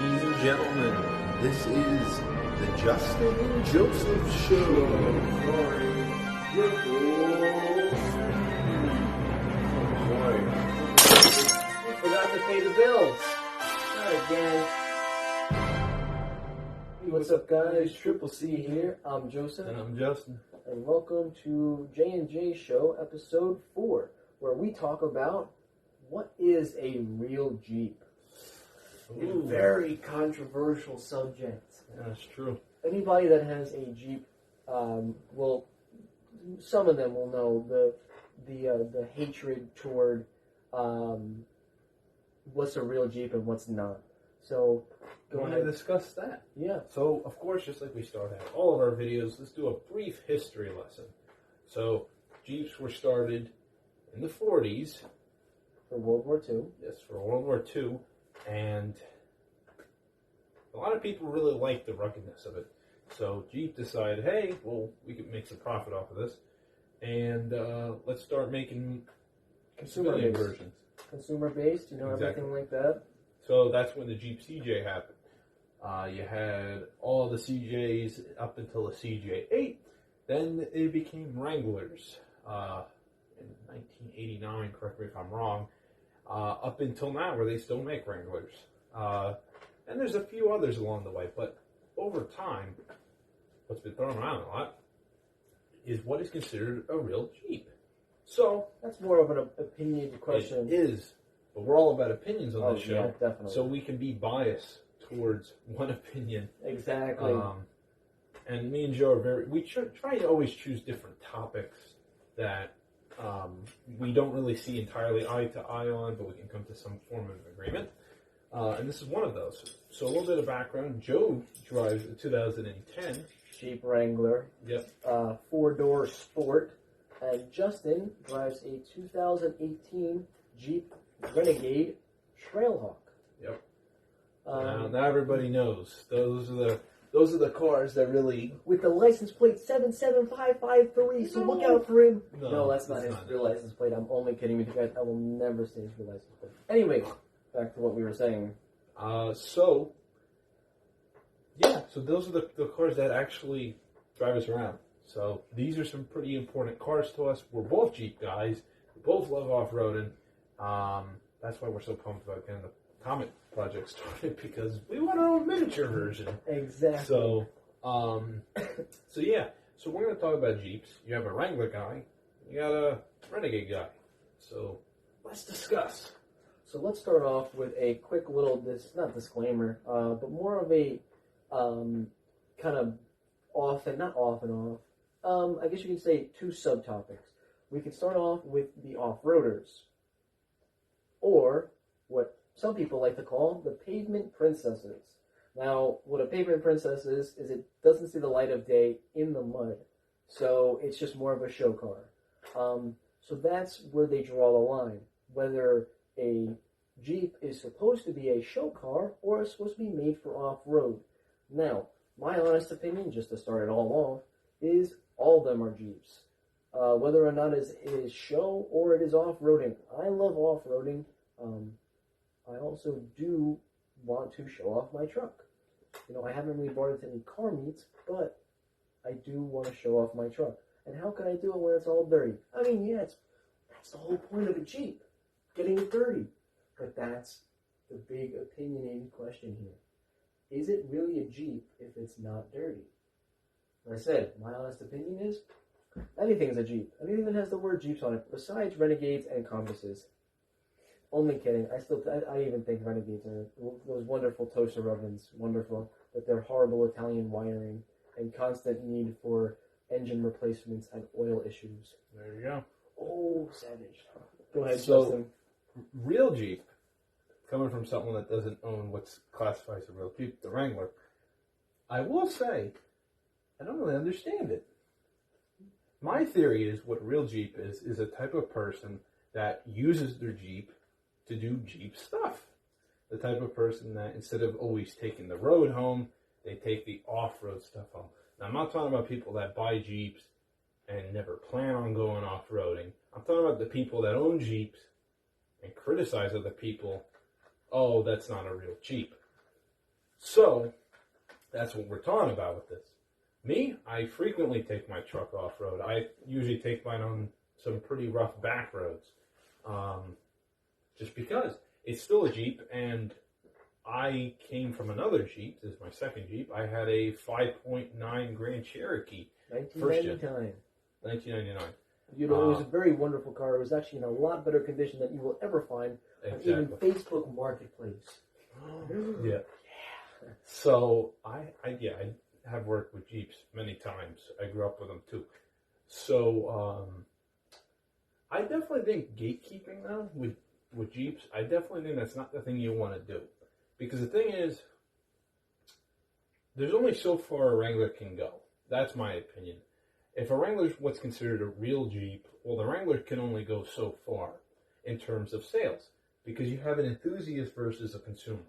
Ladies and gentlemen, this is the Justin and Joseph Show. We forgot to pay the bills. Not again. Hey, what's up, guys? Triple C here. I'm Joseph. And I'm Justin. And welcome to J&J Show, episode 4, where we talk about what is a real Jeep. Ooh. A very controversial subject. Yeah, that's true. Anybody that has a Jeep some of them will know the hatred toward what's a real Jeep and what's not. So Go ahead and discuss that. Yeah. So, of course, just like we start out all of our videos, let's do a brief history lesson. So, Jeeps were started in the 40s. For World War II. Yes, for World War II. And a lot of people really liked the ruggedness of it. So, Jeep decided, hey, well, we could make some profit off of this. And let's start making civilian versions. Consumer-based, Exactly. Everything like that. So that's when the Jeep CJ happened. You had all the CJs up until the CJ8. Then it became Wranglers in 1989, correct me if I'm wrong, up until now where they still make Wranglers. And there's a few others along the way. But over time, what's been thrown around a lot is what is considered a real Jeep. So that's more of an opinion question. It is. But we're all about opinions on this show. Yeah, definitely. So we can be biased towards one opinion. Exactly. And me and Joe are we try to always choose different topics that we don't really see entirely eye to eye on, but we can come to some form of agreement. And this is one of those. So a little bit of background. Joe drives a 2010 Jeep Wrangler. Yep. 4-door Sport. And Justin drives a 2018 Jeep Renegade Trailhawk. Yep. Now everybody knows those are the cars that really with the license plate 77553. So look out for him. No, that's not his real license plate. I'm only kidding with you guys. I will never say his real license plate. Anyway, back to what we were saying. So those are the cars that actually drive us around. So these are some pretty important cars to us. We're both Jeep guys. We both love off-roading. That's why we're so pumped about getting the Comet project started, because we want our own miniature version. Exactly. So we're going to talk about Jeeps. You have a Wrangler guy. You got a Renegade guy. So let's discuss. So let's start off with a quick little, not disclaimer, but more of a kind of not off and off. I guess you can say 2 subtopics. We could start off with the off-roaders, or what some people like to call the pavement princesses. Now, what a pavement princess is it doesn't see the light of day in the mud, so it's just more of a show car. So that's where they draw the line, whether a Jeep is supposed to be a show car or is supposed to be made for off-road. Now, my honest opinion, just to start it all off, is all of them are Jeeps. Whether or not it is show or it is off-roading. I love off-roading. I also do want to show off my truck. I haven't really brought it to any car meets, but I do want to show off my truck. And how can I do it when it's all dirty? I mean, yeah, that's the whole point of a Jeep, getting it dirty. But that's the big opinionated question here. Is it really a Jeep if it's not dirty? Like I said, my honest opinion is anything's a Jeep. Anything that has the word Jeeps on it, besides Renegades and Compasses. Only kidding. I even think Renegades are those wonderful toaster ovens, wonderful, but they're horrible Italian wiring and constant need for engine replacements and oil issues. There you go. Oh, savage. Go ahead, So, Justin. Real Jeep, coming from someone that doesn't own what's classified as a real Jeep, the Wrangler, I will say, I don't really understand it. My theory is what real Jeep is a type of person that uses their Jeep to do Jeep stuff. The type of person that instead of always taking the road home, they take the off-road stuff home. Now, I'm not talking about people that buy Jeeps and never plan on going off-roading. I'm talking about the people that own Jeeps and criticize other people, oh, that's not a real Jeep. So that's what we're talking about with this. Me, I frequently take my truck off-road. I usually take mine on some pretty rough back roads. Just because it's still a Jeep, and I came from another Jeep. This is my second Jeep. I had a 5.9 Grand Cherokee. 1999. 1999. You know, it was a very wonderful car. It was actually in a lot better condition than you will ever find on even Facebook Marketplace. Yeah. So I have worked with Jeeps many times. I grew up with them too. So I definitely think gatekeeping though with Jeeps, I definitely think that's not the thing you want to do. Because the thing is, there's only so far a Wrangler can go. That's my opinion. If a Wrangler is what's considered a real Jeep, well, the Wrangler can only go so far in terms of sales. Because you have an enthusiast versus a consumer.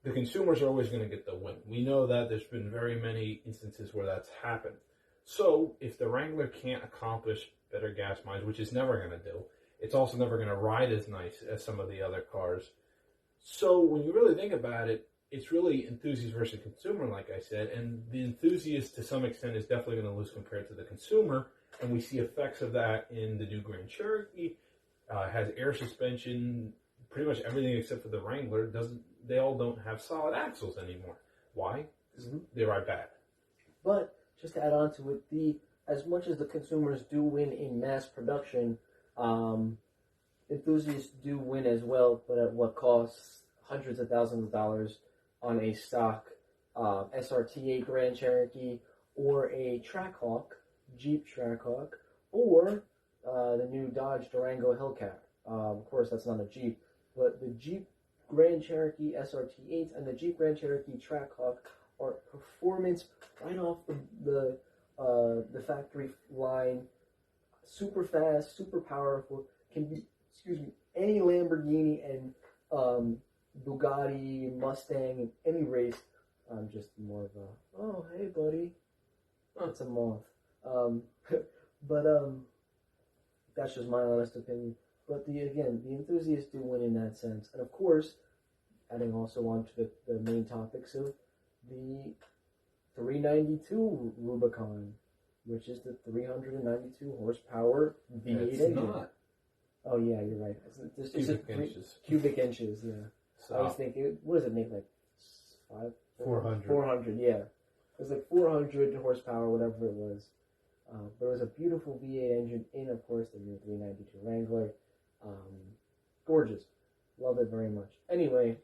The consumers are always going to get the win. We know that there's been very many instances where that's happened. So if the Wrangler can't accomplish better gas mileage, which it's never going to do, it's also never going to ride as nice as some of the other cars. So when you really think about it, it's really enthusiast versus consumer, like I said, and the enthusiast to some extent is definitely going to lose compared to the consumer, and we see effects of that in the new Grand Cherokee. Has air suspension, pretty much everything except for the Wrangler. They all don't have solid axles anymore. Why? Because they ride bad. But just to add on to it, as much as the consumers do win in mass production, enthusiasts do win as well, but at what costs hundreds of thousands of dollars on a stock SRT8 Grand Cherokee or a Trackhawk, Jeep Trackhawk, or the new Dodge Durango Hellcat. Of course, that's not a Jeep, but the Jeep Grand Cherokee SRT8s and the Jeep Grand Cherokee Trackhawk are performance right off the factory line, super fast, super powerful, can be, any Lamborghini and Bugatti, Mustang in any race. I'm just more of a, oh, hey, buddy. Oh, it's a moth. But that's just my honest opinion. But the enthusiasts do win in that sense. And of course, adding also on to the main topic, so the 392 Rubicon, which is the 392 horsepower V8 engine. Not. Oh yeah, you're right. It's cubic inches. Cubic inches, yeah. So, I was thinking, what does it make, like 400. 400, yeah. It was like 400 horsepower, whatever it was. But it was a beautiful V8 engine in, of course, the new 392 Wrangler. Gorgeous. Love it very much. Anyway,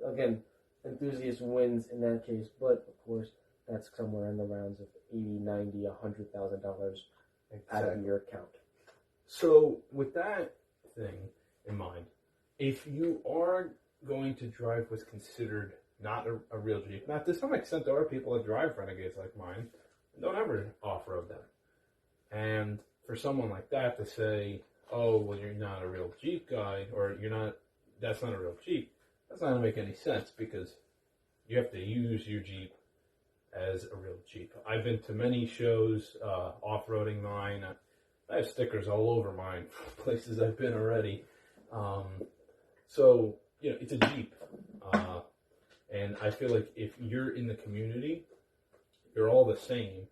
again, enthusiast wins in that case, but of course, that's somewhere in the rounds of $80, $90, $100,000 out of your account. So, with that thing in mind, if you are going to drive what's considered not a real Jeep, now to some extent there are people that drive Renegades like mine, and don't ever off-road them. And for someone like that to say, oh, well, you're not a real Jeep guy, or that's not a real Jeep, that's not going to make any sense, because you have to use your Jeep as a real Jeep. I've been to many shows off-roading mine. I have stickers all over mine for places I've been already. So, it's a Jeep. And I feel like if you're in the community, you're all the same.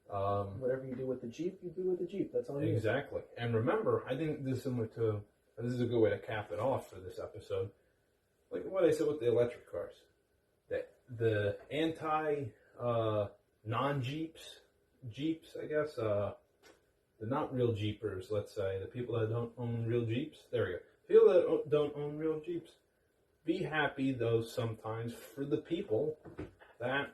Whatever you do with the Jeep, you do with the Jeep. That's on you. Exactly. And remember, I think this is similar to, this is a good way to cap it off for this episode, like what I said with the electric cars. The non-Jeeps, I guess, the not real Jeepers, let's say, the people that don't own real Jeeps, there we go. People that don't own real Jeeps, be happy, though, sometimes for the people that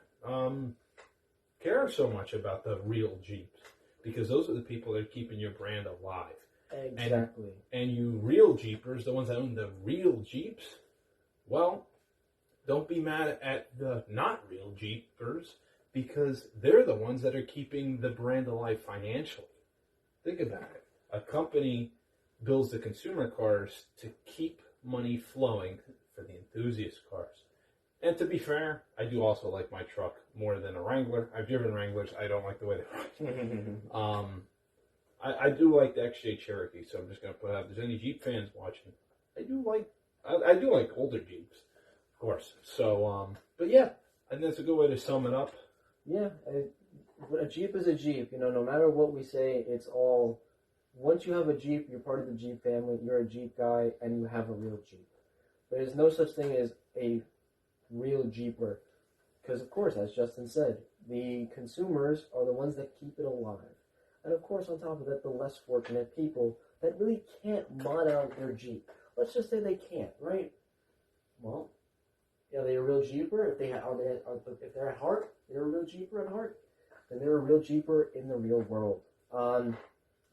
care so much about the real Jeeps, because those are the people that are keeping your brand alive. Exactly. And you real Jeepers, the ones that own the real Jeeps, well, don't be mad at the not real Jeepers, because they're the ones that are keeping the brand alive financially. Think about it. A company builds the consumer cars to keep money flowing for the enthusiast cars. And to be fair, I do also like my truck more than a Wrangler. I've driven Wranglers. I don't like the way they ride. I do like the XJ Cherokee, so I'm just going to put out, if there's any Jeep fans watching, I do like older Jeeps. course. So, but yeah, I think that's a good way to sum it up. Yeah, a Jeep is a Jeep. No matter what we say, it's all. Once you have a Jeep, you're part of the Jeep family. You're a Jeep guy, and you have a real Jeep. There's no such thing as a real Jeeper, because of course, as Justin said, the consumers are the ones that keep it alive. And of course, on top of that, the less fortunate people that really can't mod out their Jeep. Let's just say they can't, right? Well, are they a real Jeeper? If they're at heart, they're a real Jeeper at heart. Then they're a real Jeeper in the real world.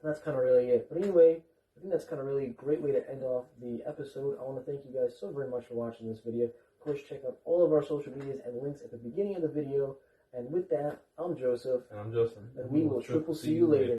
That's kind of really it. But anyway, I think that's kind of really a great way to end off the episode. I want to thank you guys so very much for watching this video. Of course, check out all of our social medias and links at the beginning of the video. And with that, I'm Joseph. And I'm Justin. And we will triple see you later.